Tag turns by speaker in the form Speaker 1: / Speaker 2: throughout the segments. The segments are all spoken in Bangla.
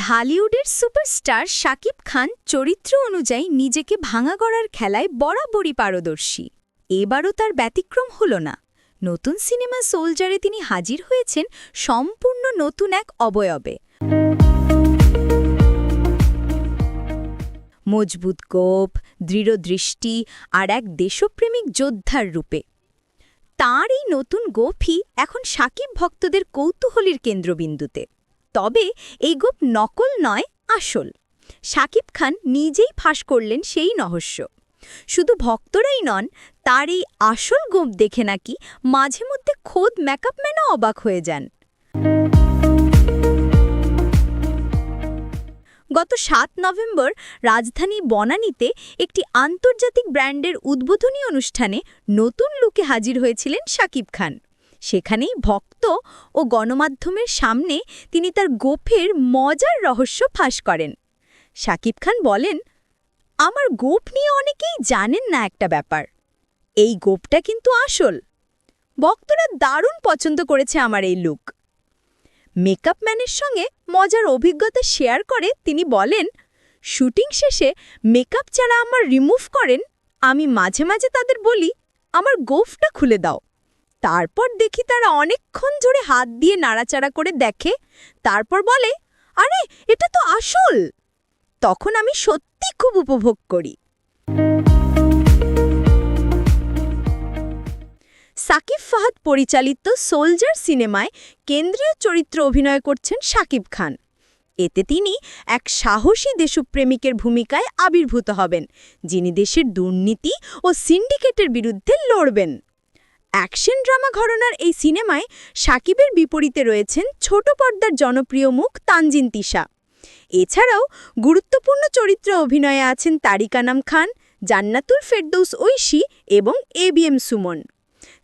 Speaker 1: ঢালিউডের সুপারস্টার শাকিব খান চরিত্র অনুযায়ী নিজেকে ভাঙা গড়ার খেলায় বরাবরই পারদর্শী। এবারও তার ব্যতিক্রম হল না। নতুন সিনেমা সোলজারে তিনি হাজির হয়েছেন সম্পূর্ণ নতুন এক অবয়বে। মজবুত গোপ, দৃঢ় দৃষ্টি আর এক দেশপ্রেমিক যোদ্ধার রূপে তাঁর এই নতুন গোপই এখন শাকিব ভক্তদের কৌতূহলীর কেন্দ্রবিন্দুতে। তবে এই গোপ নকল নয়, আসল। শাকিব খান নিজেই ফাঁস করলেন সেই রহস্য। শুধু ভক্তরাই নন, তার এই আসল গোপ দেখে নাকি মাঝে মধ্যে খোদ মেকআপম্যানও অবাক হয়ে যান। গত ৭ নভেম্বর রাজধানী বনানীতে একটি আন্তর্জাতিক ব্র্যান্ডের উদ্বোধনী অনুষ্ঠানে নতুন লুকে হাজির হয়েছিলেন শাকিব খান। সেখানেই ভক্ত ও গণমাধ্যমের সামনে তিনি তার গোপের মজার রহস্য ফাঁস করেন। শাকিব খান বলেন, আমার গোপ নিয়ে অনেকেই জানেন না একটা ব্যাপার। এই গোপটা কিন্তু আসল। ভক্তরা দারুণ পছন্দ করেছে আমার এই লুক। মেকআপম্যানের সঙ্গে মজার অভিজ্ঞতা শেয়ার করে তিনি বলেন, শুটিং শেষে মেকআপ যারা আমার রিমুভ করেন, আমি মাঝে মাঝে তাদের বলি, আমার গোফটা খুলে দাও। তারপর দেখি তারা অনেকক্ষণ ধরে হাত দিয়ে নাড়াচাড়া করে দেখে, তারপর বলে, আরে এটা তো আসল। তখন আমি সত্যি খুব উপভোগ করি। সাকিব ফাহাদ পরিচালিত সোলজার সিনেমায় কেন্দ্রীয় চরিত্রে অভিনয় করছেন শাকিব খান। এতে তিনি এক সাহসী দেশপ্রেমিকের ভূমিকায় আবির্ভূত হবেন, যিনি দেশের দুর্নীতি ও সিন্ডিকেটের বিরুদ্ধে লড়বেন। অ্যাকশন ড্রামা ঘরানার এই সিনেমায় শাকিবের বিপরীতে রয়েছেন ছোট পর্দার জনপ্রিয় মুখ তানজিন তিশা। এছাড়াও গুরুত্বপূর্ণ চরিত্রে অভিনয়ে আছেন তারিক আনাম খান, জান্নাতুল ফেরদৌস ঐশী এবং ABM Suman.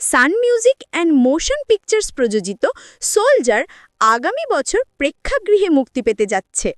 Speaker 1: Sun Music and Motion Pictures প্রযোজিত সোলজার আগামী বছর প্রেক্ষাগৃহে মুক্তি পেতে যাচ্ছে।